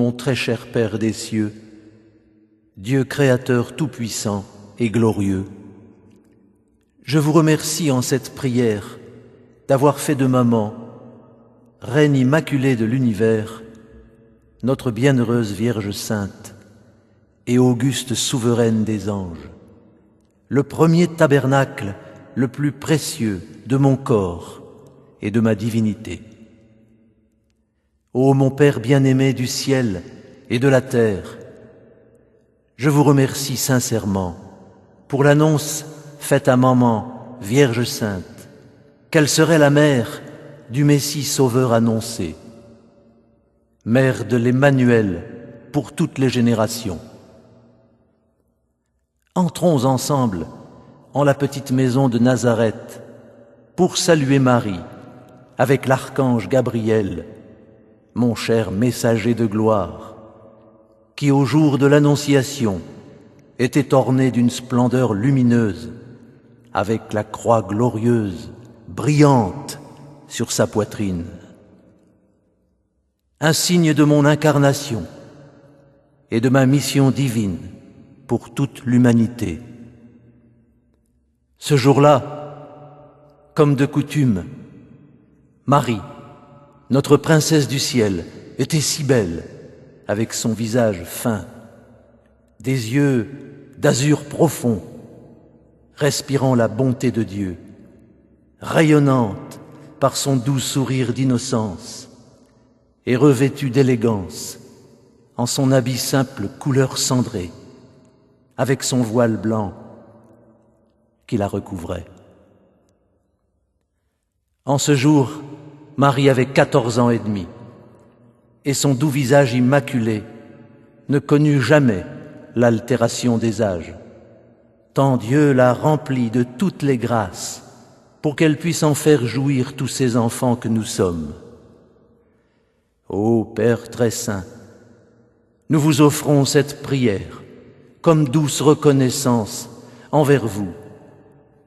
mon très cher Père des cieux, Dieu créateur tout-puissant et glorieux, je vous remercie en cette prière d'avoir fait de maman, Reine immaculée de l'univers, notre bienheureuse Vierge Sainte et auguste souveraine des anges, le premier tabernacle le plus précieux de mon corps et de ma divinité. Ô mon Père bien-aimé du ciel et de la terre, je vous remercie sincèrement pour l'annonce faite à maman, Vierge Sainte, qu'elle serait la mère du Messie Sauveur annoncé, mère de l'Emmanuel pour toutes les générations. Entrons ensemble en la petite maison de Nazareth pour saluer Marie avec l'archange Gabriel, mon cher messager de gloire, qui au jour de l'Annonciation était orné d'une splendeur lumineuse avec la croix glorieuse, brillante sur sa poitrine. Un signe de mon incarnation et de ma mission divine pour toute l'humanité. Ce jour-là, comme de coutume, Marie, notre princesse du ciel, était si belle, avec son visage fin, des yeux d'azur profond, respirant la bonté de Dieu, rayonnante par son doux sourire d'innocence et revêtue d'élégance en son habit simple couleur cendrée, avec son voile blanc qui la recouvrait. En ce jour, Marie avait 14 ans et demi, et son doux visage immaculé ne connut jamais l'altération des âges, tant Dieu l'a remplie de toutes les grâces pour qu'elle puisse en faire jouir tous ces enfants que nous sommes. Ô Père très saint, nous vous offrons cette prière comme douce reconnaissance envers vous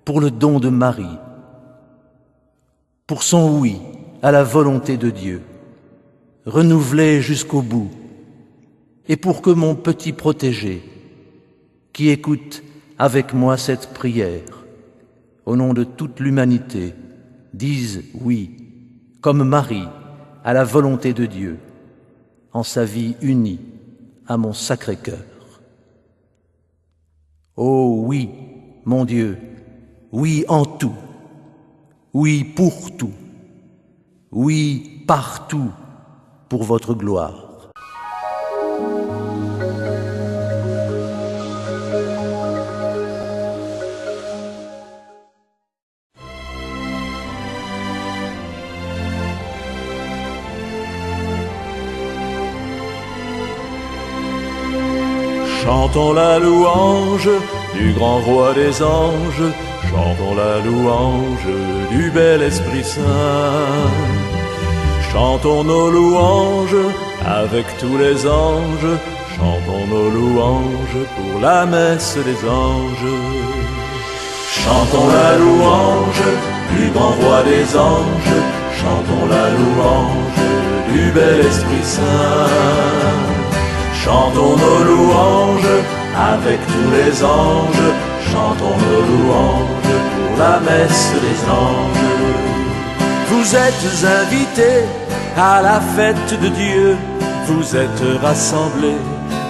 pour le don de Marie, pour son oui à la volonté de Dieu, renouvelé jusqu'au bout, et pour que mon petit protégé, qui écoute avec moi cette prière, au nom de toute l'humanité, dise oui, comme Marie, à la volonté de Dieu, en sa vie unie à mon Sacré-Cœur. Oh oui, mon Dieu, oui en tout, oui pour tout, oui partout pour votre gloire. Chantons la louange du grand roi des anges, chantons la louange du bel Esprit Saint. Chantons nos louanges avec tous les anges, chantons nos louanges pour la messe des anges. Chantons la louange du grand roi des anges, chantons la louange du bel Esprit Saint. Chantons nos louanges avec tous les anges, chantons nos louanges pour la messe des anges. Vous êtes invités à la fête de Dieu, vous êtes rassemblés,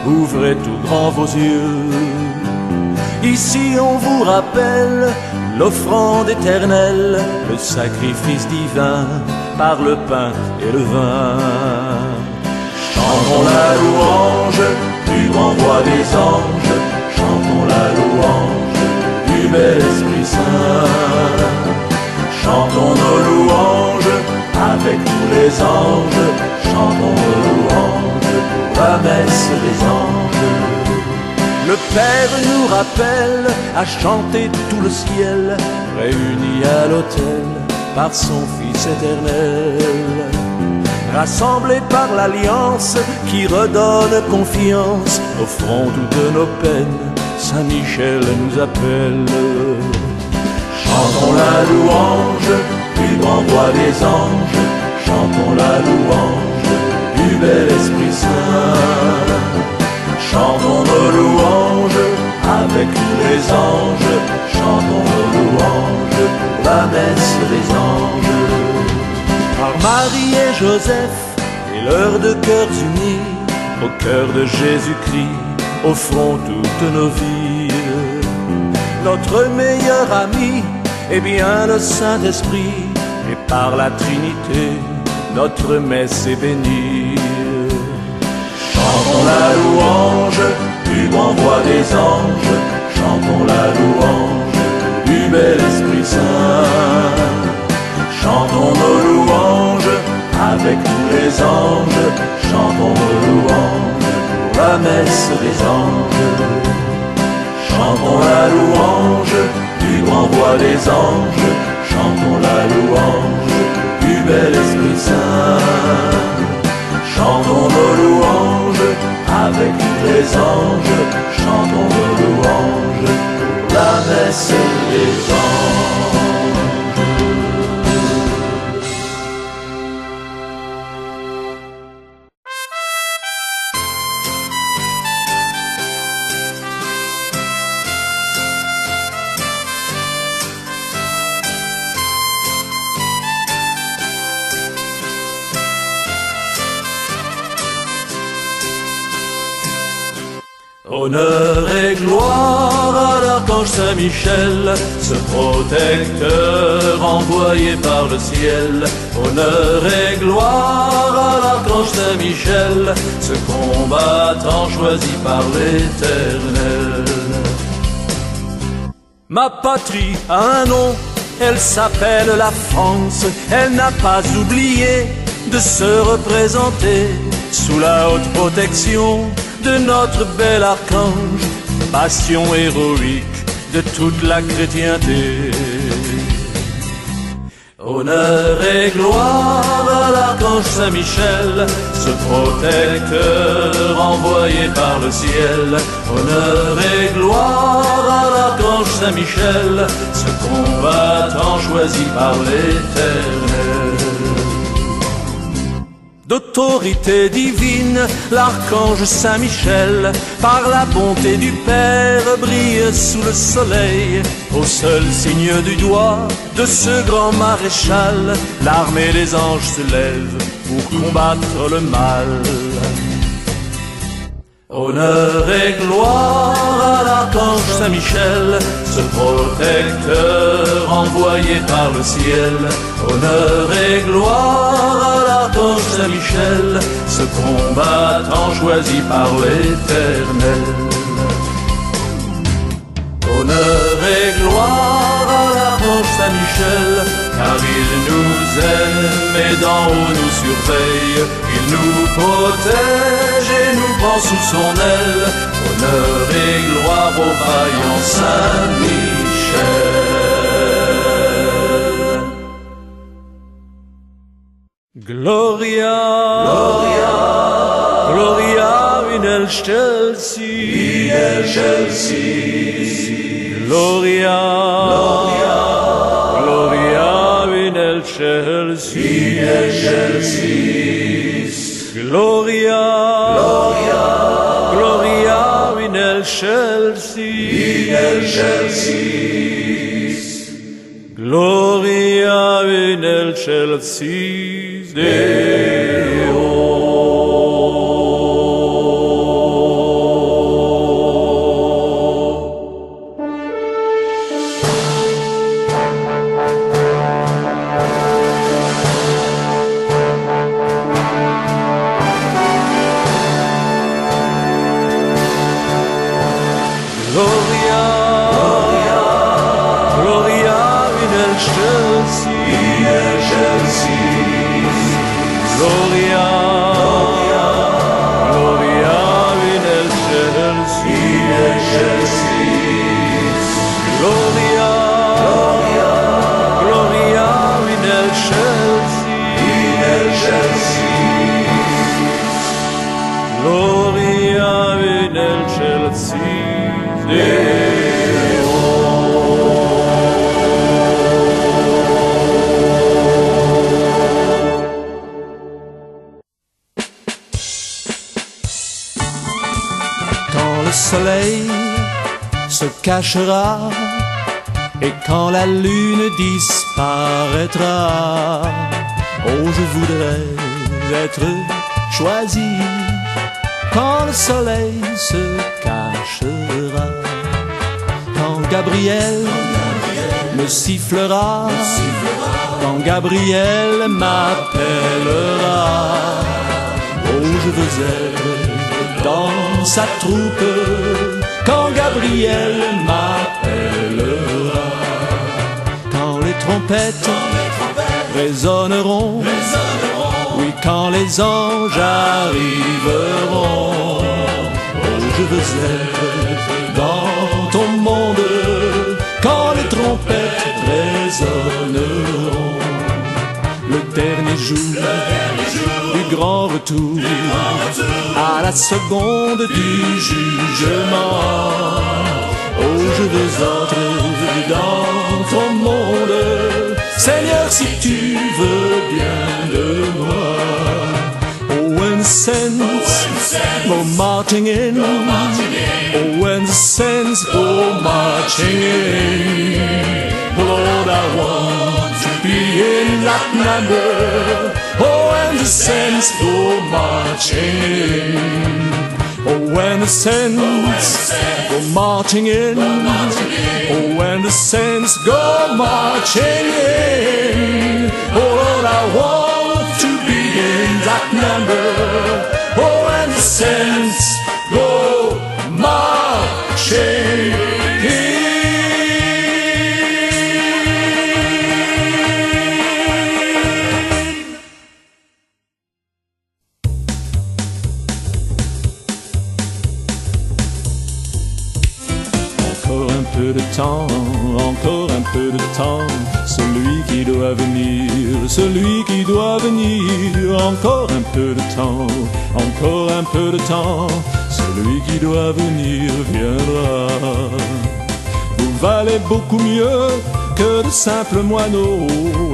ouvrez tout grand vos yeux. Ici on vous rappelle l'offrande éternelle, le sacrifice divin par le pain et le vin. Chantons la louange du grand roi des anges, chantons la louange du bel Esprit Saint. Chantons nos louanges avec tous les anges, chantons nos louanges pour la messe des anges. Le Père nous rappelle à chanter tout le ciel, réunis à l'autel par son Fils éternel. Rassemblés par l'alliance qui redonne confiance, offrons toutes nos peines, Saint Michel nous appelle. Chantons la louange du grand roi des anges, chantons la louange du bel Esprit Saint. Joseph et l'heure de cœurs unis, au cœur de Jésus-Christ, offrons toutes nos vies. Notre meilleur ami est bien le Saint-Esprit, et par la Trinité, notre messe est bénie. Chantons la louange du grand roi des anges, chantons la louange du bel Esprit Saint. Chantons nos louanges avec tous les anges, chantons nos louanges pour la messe des anges. Chantons la louange du grand roi des anges, chantons la louange du bel Esprit Saint. Chantons nos louanges avec tous les anges, chantons nos louanges pour la messe des anges. Honneur et gloire à l'archange Saint-Michel, ce protecteur envoyé par le ciel. Honneur et gloire à l'archange Saint-Michel, ce combattant choisi par l'Éternel. Ma patrie a un nom, elle s'appelle la France. Elle n'a pas oublié de se représenter sous la haute protection de notre bel archange, passion héroïque de toute la chrétienté. Honneur et gloire à l'archange Saint-Michel, ce protecteur envoyé par le ciel. Honneur et gloire à l'archange Saint-Michel, ce combattant choisi par l'Éternel. D'autorité divine, l'archange Saint-Michel, par la bonté du Père, brille sous le soleil. Au seul signe du doigt de ce grand maréchal, l'armée des anges se lève pour combattre le mal. Honneur et gloire à l'archange Saint-Michel, ce protecteur envoyé par le ciel. Honneur et gloire à l'archange Saint-Michel, ce combattant choisi par l'Éternel. Honneur et gloire à l'archange Saint-Michel, car il nous aime et d'en haut nous surveille. Il nous protège et nous prend sous son aile. Honneur et gloire au vaillant Saint-Michel. Gloria, Gloria, Gloria in excelsis, Gloria, Gloria, Gloria in excelsis, Gloria, Gloria, Gloria in excelsis, Gloria in excelsis Deo. Gloria, Gloria, Gloria in excelsis, Gloria, Gloria, Gloria in excelsis, Gloria, Gloria, Gloria in excelsis, Gloria in excelsis Deo. Quand le soleil se cachera et quand la lune disparaîtra, oh je voudrais être choisi quand le soleil se cachera, quand Gabriel me sifflera, quand Gabriel m'appellera. Oh, je veux être dans sa troupe quand Gabriel m'appellera. Quand les trompettes résonneront, oui, quand les anges arriveront. Oh, je veux être dans ton monde quand les trompettes résonneront. Le dernier jour du grand retour, à la seconde du jugement. Oh, je veux entrer dans ton monde, Seigneur, si tu veux bien de moi. Oh, when the saints go marching in, oh, when the saints go marching in, Lord, I want to be in that number. Oh, when the saints go marching in, oh, when the saints go marching in, oh, when the saints go marching in, oh, Lord, I want to be in that number. Oh, when the saints go marching in. Encore un peu de temps, encore un peu de temps, celui qui doit venir, celui qui doit venir. Encore un peu de temps, encore un peu de temps, celui qui doit venir viendra. Vous valez beaucoup mieux que de simples moineaux,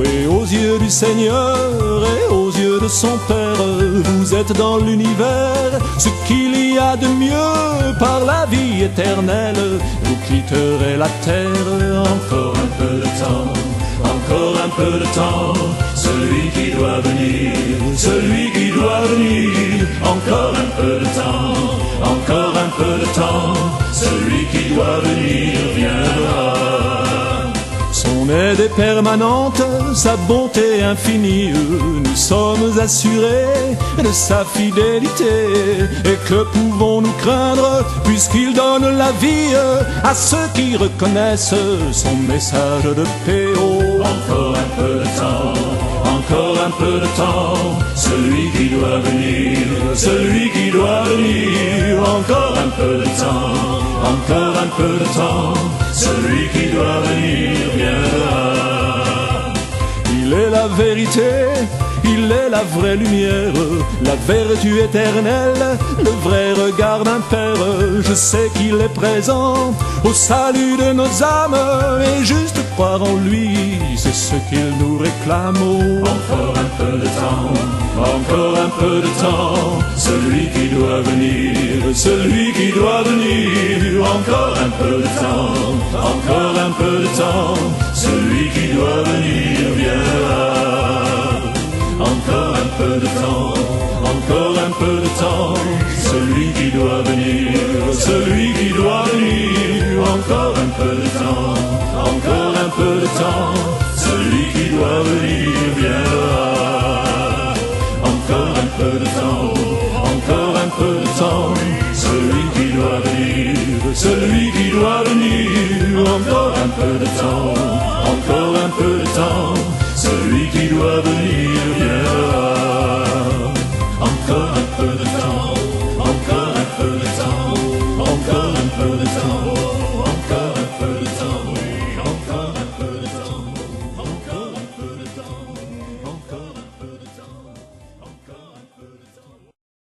et aux yeux du Seigneur et aux yeux de son Père, vous êtes dans l'univers ce qu'il y a de mieux. Par la vie éternelle, vous quitterez la terre. Encore un peu de temps, encore un peu de temps, celui qui doit venir, celui qui doit venir. Encore un peu de temps, encore un peu de temps, celui qui doit venir viendra. Son aide est permanente, sa bonté infinie, nous sommes assurés de sa fidélité. Et que pouvons-nous craindre, puisqu'il donne la vie à ceux qui reconnaissent son message de paix. Oh, encore un peu de temps, encore un peu de temps, celui qui doit venir, celui qui doit venir. Encore un peu de temps, encore un peu de temps, celui qui doit venir viendra. Il est la vérité, il est la vraie lumière, la vertu éternelle, le vrai regard d'un père. Je sais qu'il est présent au salut de nos âmes, et juste croire en lui, c'est ce qu'il nous réclame. Oh, encore un peu de temps, encore un peu de temps, celui qui doit venir, celui qui doit venir. Encore un peu de temps, encore un peu de temps, celui qui doit venir viendra. Encore un peu de temps, encore un peu de temps, celui qui doit venir, celui qui doit venir. Encore un peu de temps, encore un peu de temps, celui qui doit venir viendra. Encore un peu de temps, encore un peu de temps, celui qui doit venir, celui qui doit venir. Encore un peu de temps, encore un peu de temps, celui qui doit venir viendra.